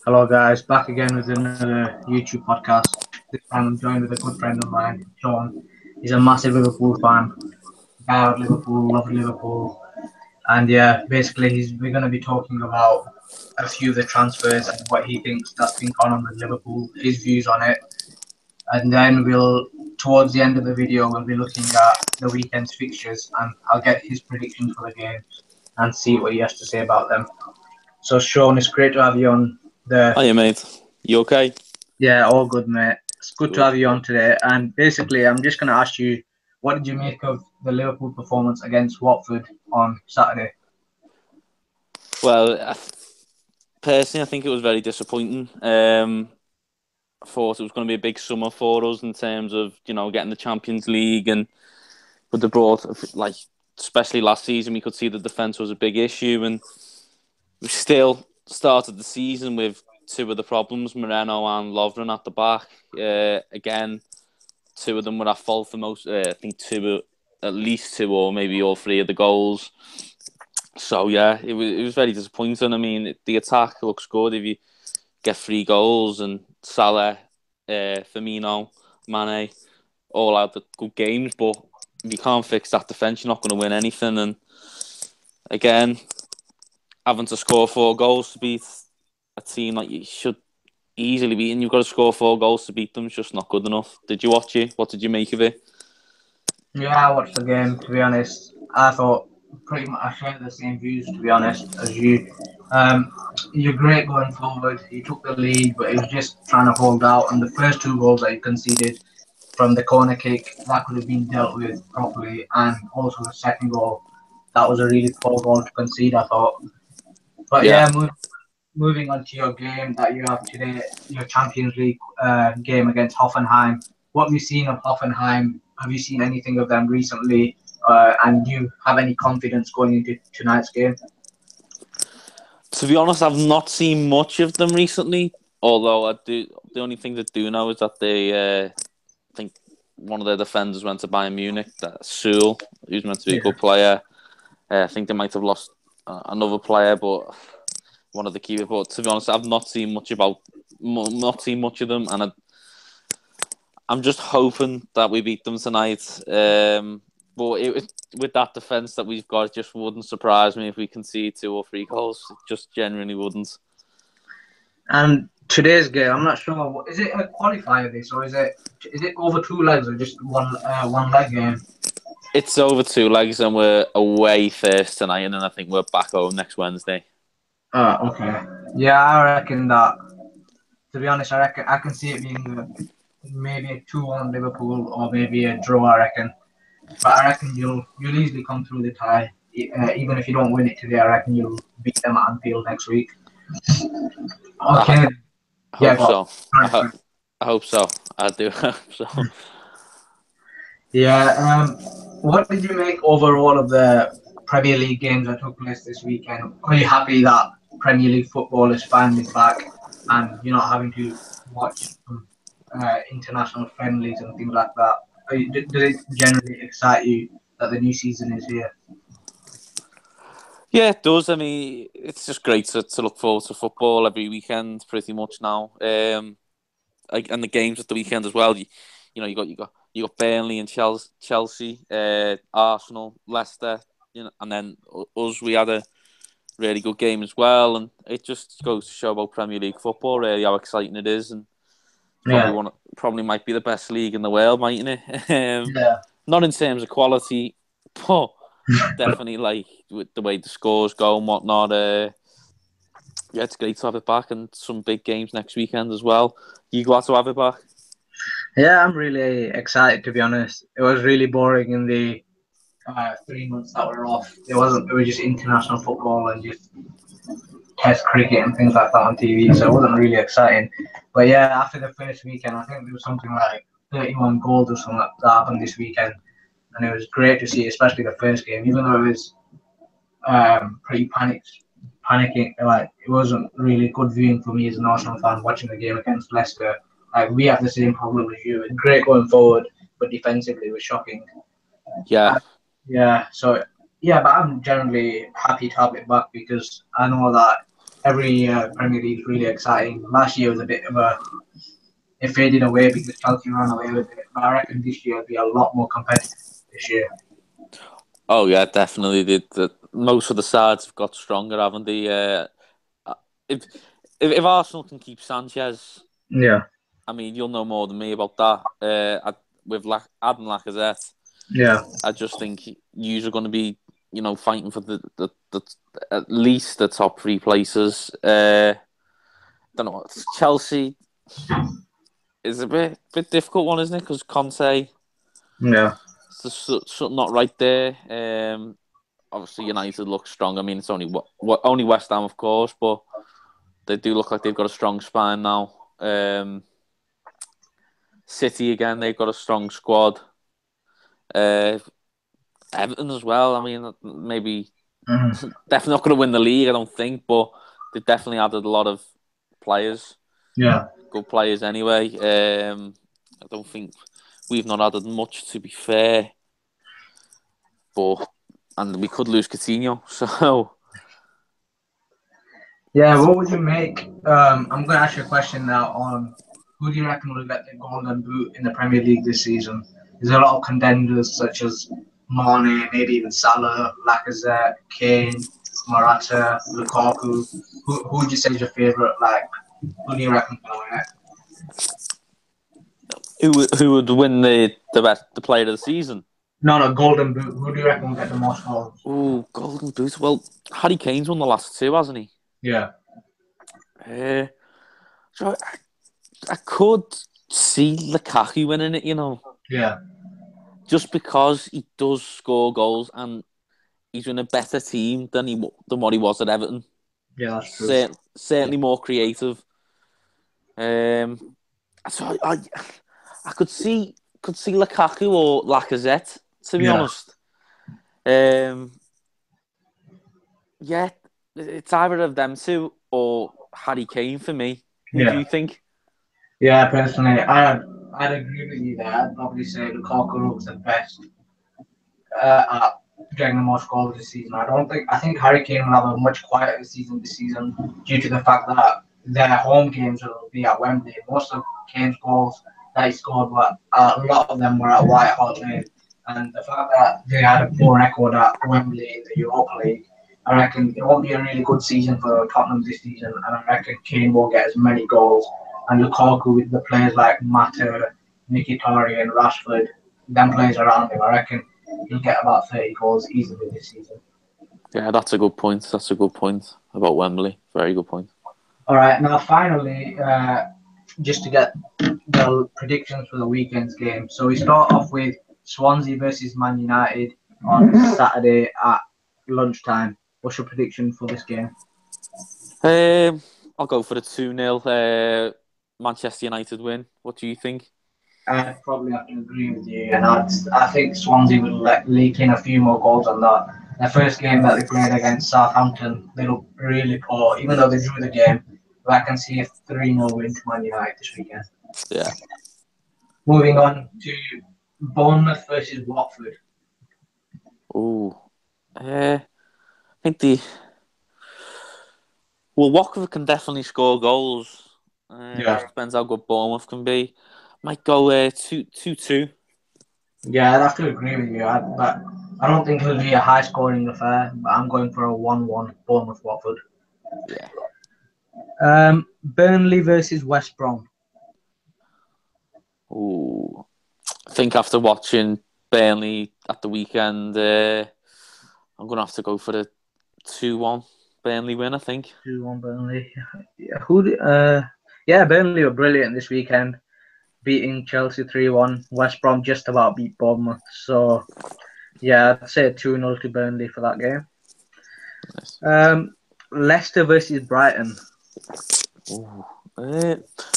Hello, guys. Back again with another YouTube podcast. This time I'm joined with a good friend of mine, Sean. He's a massive Liverpool fan. Guy at Liverpool, loves Liverpool. And yeah, basically, we're going to be talking about a few of the transfers and what he thinks that's been going on with Liverpool, his views on it. And then towards the end of the video, we'll be looking at the weekend's fixtures and I'll get his predictions for the games and see what he has to say about them. So, Sean, it's great to have you on the. Hiya, mate. You okay? Yeah, all good, mate. It's good to Good. have you on today. And basically, I'm just going to ask you, what did you make of the Liverpool performance against Watford on Saturday? Well, personally, I think it was very disappointing. I thought it was going to be a big summer for us in terms of getting the Champions League, and with the brought like especially last season, we could see the defence was a big issue, and we still started the season with two of the problems: Moreno and Lovren at the back. Again, two of them were at fault for most. I think at least two, or maybe all three of the goals. So yeah, it was very disappointing. I mean, the attack looks good if you get three goals and Salah, Firmino, Mane all out the good games. But if you can't fix that defence, you're not going to win anything. And again, having to score four goals to beat a team that you should easily beat, and you've got to score four goals to beat them, it's just not good enough. Did you watch it? What did you make of it? Yeah, I watched the game, to be honest. I thought pretty much I shared the same views, to be honest, as you. Um, you're great going forward. You took the lead, but it was just trying to hold out. And the first two goals that you conceded from the corner kick, that could have been dealt with properly. And also the second goal, that was a really poor goal to concede, I thought. But Yeah. yeah, moving on to your game that you have today, your Champions League game against Hoffenheim. What have you seen of Hoffenheim? Have you seen anything of them recently? And do you have any confidence going into tonight's game? To be honest, I've not seen much of them recently. Although I do, the only thing I do know is that I think one of their defenders went to Bayern Munich. That Sewell, who's meant to be a Yeah. good player. I think they might have lost another player, but one of the keepers. But to be honest, I've not seen much of them, and I'm just hoping that we beat them tonight. But with that defence that we've got, it just wouldn't surprise me if we concede two or three goals. It just genuinely wouldn't. And today's game, I'm not sure. Is it a qualifier this, or is it over two legs or just one leg game? It's over two legs, and we're away first tonight, and then I think we're back home next Wednesday. Okay. Yeah, I reckon that. To be honest, I reckon I can see it being maybe a 2-1 Liverpool or maybe a draw. I reckon. But I reckon you'll easily come through the tie. Even if you don't win it today, I reckon you'll beat them at Anfield next week. I Okay. Yeah, hope go on. so. I, Sorry, ho- sorry. I hope so. I do hope so. Yeah. What did you make overall of the Premier League games that took place this weekend? Are you happy that Premier League football is finally back and you're not having to watch international friendlies and things like that? Does it generally excite you that the new season is here? Yeah, it does. I mean, it's just great to look forward to football every weekend, pretty much now. And the games at the weekend as well. You got Burnley and Chelsea, Arsenal, Leicester. And then us. We had a really good game as well, and it just goes to show about Premier League football, really how exciting it is, and Yeah. probably might be the best league in the world, mightn't it? Yeah. Not in terms of quality, but definitely like with the way the scores go and whatnot. Yeah, it's great to have it back, and some big games next weekend as well. You glad to have it back? Yeah, I'm really excited to be honest. It was really boring in the 3 months that were off. It wasn't. It was just international football and just Test cricket and things like that on TV. So it wasn't really exciting. But yeah, after the first weekend, I think there was something like 31 goals or something like that happened this weekend, and it was great to see, especially the first game, even though it was pretty panicking. Like it wasn't really good viewing for me as an Arsenal fan watching the game against Leicester. Like we have the same problem as you. It's great going forward, but defensively it was shocking. Yeah, Uh, yeah, so yeah, but I'm generally happy to have it back because I know that. every Premier League is really exciting. Last year was a bit of a it faded away because Chelsea ran away with it. But I reckon this year will be a lot more competitive this year. Oh yeah, definitely. Most of the sides have got stronger, haven't they? If, if Arsenal can keep Sanchez, Yeah, I mean, you'll know more than me about that. With Adam Lacazette, yeah, I just think you're going to be, fighting for the at least the top three places. Don't know. Chelsea is a bit difficult one, isn't it? Because Conte, yeah, it's just something not right there. Obviously, United look strong. I mean, it's only West Ham, of course, but they do look like they've got a strong spine now. City again, they've got a strong squad. Uh, Everton as well. I mean, maybe mm, definitely not going to win the league, I don't think, but they've definitely added a lot of players, yeah. good players anyway. I don't think we've not added much, to be fair, but and we could lose Coutinho, so Yeah, what would you make? I'm going to ask you a question now on who do you reckon will get the Golden Boot in the Premier League this season? There's a lot of contenders such as Mane, maybe even Salah, Lacazette, Kane, Morata, Lukaku. Who would you say is your favourite? Like, who do you reckon will win it? who would win the player of the season? No, no, Golden Boot. Who do you reckon will get the most goals? Oh, Golden Boot. Well, Harry Kane's won the last two, hasn't he? Yeah, Uh, so I could see Lukaku winning it, yeah, just because he does score goals and he's in a better team than what he was at Everton. yeah, that's true. Certainly more creative. Um, so I could see Lukaku or Lacazette, to be Yeah, honest. Um, yeah, it's either of them two or Harry Kane for me. Who do yeah, you think? yeah. Personally, I'd agree with you there. I'd probably say Lukaku looks the best at getting the most goals this season. I think Harry Kane will have a much quieter season this season due to the fact that their home games will be at Wembley. Most of Kane's goals that he scored were a lot of them were at White Hart Lane, and the fact that they had a poor record at Wembley in the Europa League. I reckon it won't be a really good season for Tottenham this season, and I reckon Kane won't get as many goals. And Lukaku with the players like Mata, Mkhitaryan, and Rashford, them players around him, I reckon he'll get about 30 goals easily this season. Yeah, that's a good point. That's a good point about Wembley. Very good point. All right, now finally, just to get the predictions for the weekend's game. So we start off with Swansea versus Man United on Saturday at lunchtime. What's your prediction for this game? I'll go for the 2-0 Manchester United win. What do you think? I'd probably have to agree with you, and I think Swansea will leak in a few more goals on that. The first game that they played against Southampton, they looked really poor, even though they drew the game. But I can see a 3-0 win to Man United this weekend. Yeah. Moving on to Bournemouth versus Watford. Oh, I think Watford can definitely score goals. Yeah, Just depends how good Bournemouth can be. Might go 2-2. yeah, I'd have to agree with you. But I don't think it'll be a high scoring affair. But I'm going for a 1-1 Bournemouth Watford. Yeah. Burnley versus West Brom. Oh, I think after watching Burnley at the weekend, I'm gonna have to go for the 2-1 Burnley win. I think. 2-1 Burnley. Yeah, yeah, Burnley were brilliant this weekend, beating Chelsea 3-1. West Brom just about beat Bournemouth. So, yeah, I'd say 2-0 to Burnley for that game. Nice. Leicester versus Brighton. Ooh.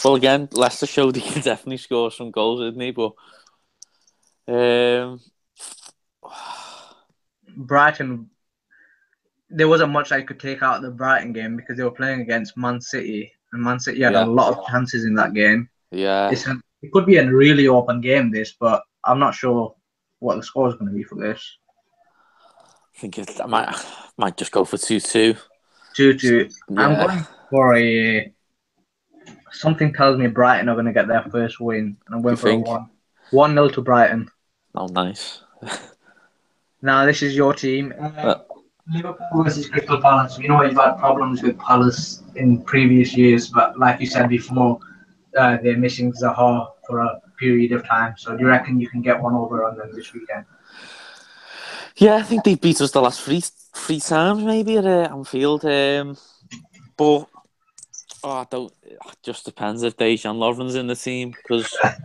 Well, again, Leicester showed he can definitely score some goals, didn't he? But um, Brighton, there wasn't much I could take out of the Brighton game because they were playing against Man City, and Man City had a yeah, lot of chances in that game. yeah. It could be a really open game, this, but I'm not sure what the score is going to be for this. I think I might just go for 2-2. 2-2. I'm Yeah, going for a. Something tells me Brighton are going to get their first win, and I'm do going you for a think? 1-0 to Brighton. Oh, nice. Now, this is your team. But Liverpool versus Crystal Palace. We know you've had problems with Palace in previous years, but like you said before, they're missing Zaha for a period of time. So do you reckon you can get one over on them this weekend? yeah, I think they beat us the last three times maybe at Anfield. But I don't. It just depends if Dejan Lovren's in the team because as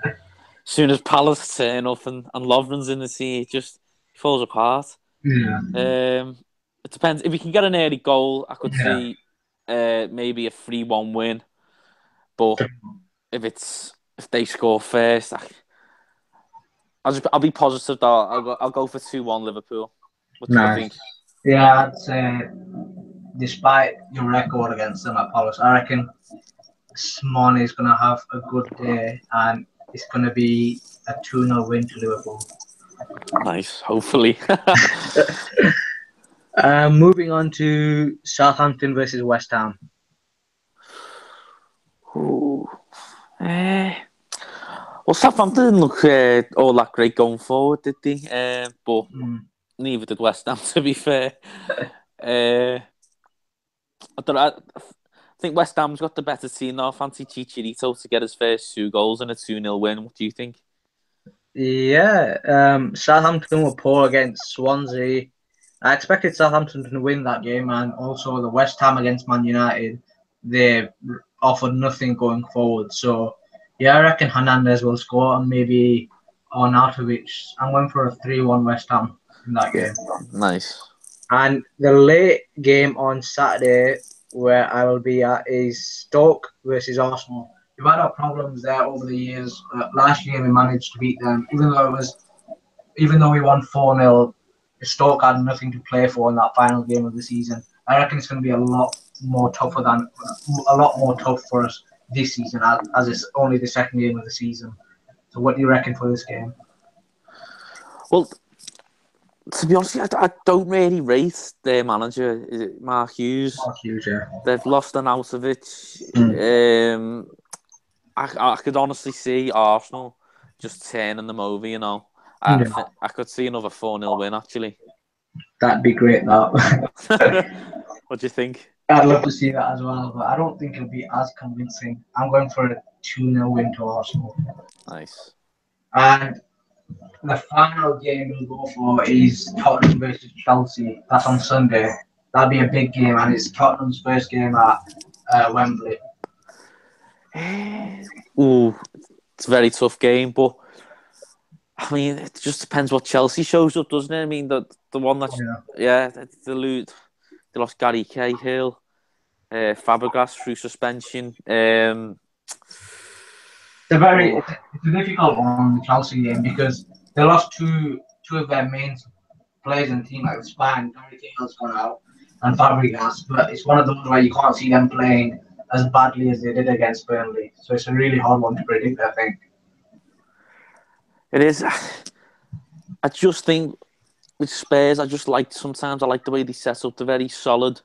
soon as Palace turn up and Lovren's in the team, it just falls apart. Yeah. It depends. If we can get an early goal, I could see maybe a 3-1 win. But if they score first, I'll be positive though. I'll go for 2-1 Liverpool. What do you think? Nice. Yeah, I'd say despite your record against them at Palace, I reckon Simone is going to have a good day and it's going to be a 2-0 win to Liverpool. Nice. Hopefully. Moving on to Southampton versus West Ham. Ooh. Eh. Well, Southampton didn't look all that great going forward, did they? But Mm. neither did West Ham, to be fair. Uh, I don't know. I think West Ham's got the better team now. I fancy Chicharito to get his first 2 goals and a 2-0 win. What do you think? Yeah, Southampton were poor against Swansea. I expected Southampton to win that game, and also the West Ham against Man United. They offered nothing going forward. So, yeah, I reckon Hernandez will score, and maybe Arnautovic. I'm going for a 3-1 West Ham in that game. Nice. And the late game on Saturday, where I will be at, is Stoke versus Arsenal. We've had our problems there over the years. Last year we managed to beat them, even though we won 4-0. Stoke had nothing to play for in that final game of the season. I reckon it's going to be a lot more tough for us this season, as it's only the second game of the season. So, what do you reckon for this game? Well, to be honest, I don't really rate their manager. Is it Mark Hughes? Not huge, yeah. They've lost Arnautovic. I could honestly see Arsenal just turning them over. Yeah, I could see another 4-0 win actually. that'd be great. That. What do you think? I'd love to see that as well, but I don't think it'll be as convincing. I'm going for a 2-0 win to Arsenal. Nice. And the final game we'll go for is Tottenham versus Chelsea. That's on Sunday. That'll be a big game, and it's Tottenham's first game at Wembley. Ooh, it's a very tough game, but I mean, it just depends what Chelsea shows up, doesn't it? I mean, the one that's they lost Gary Cahill, Fabregas through suspension. It's a difficult one, the Chelsea game, because they lost two of their main players in the team, like Spain. Gary Cahill's gone out, and Fabregas. But it's one of those where you can't see them playing as badly as they did against Burnley. So it's a really hard one to predict, I think. It is. I just think with Spurs, sometimes I like the way they set up. They're very solid.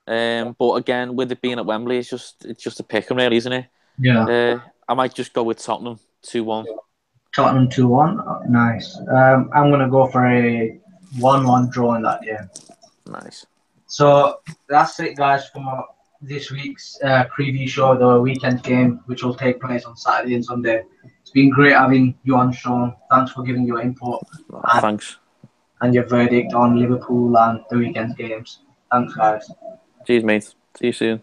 But again, with it being at Wembley, it's just a pick 'em really, isn't it? Yeah. I might just go with Tottenham 2-1. Tottenham 2-1. Nice. I'm gonna go for a 1-1 draw in that game. Nice. So that's it, guys, for this week's preview show, the weekend game, which will take place on Saturday and Sunday. It's been great having you on, Sean. Thanks for giving your input Thanks. and your verdict on Liverpool and the weekend games. Thanks, guys. Cheers, mate. See you soon.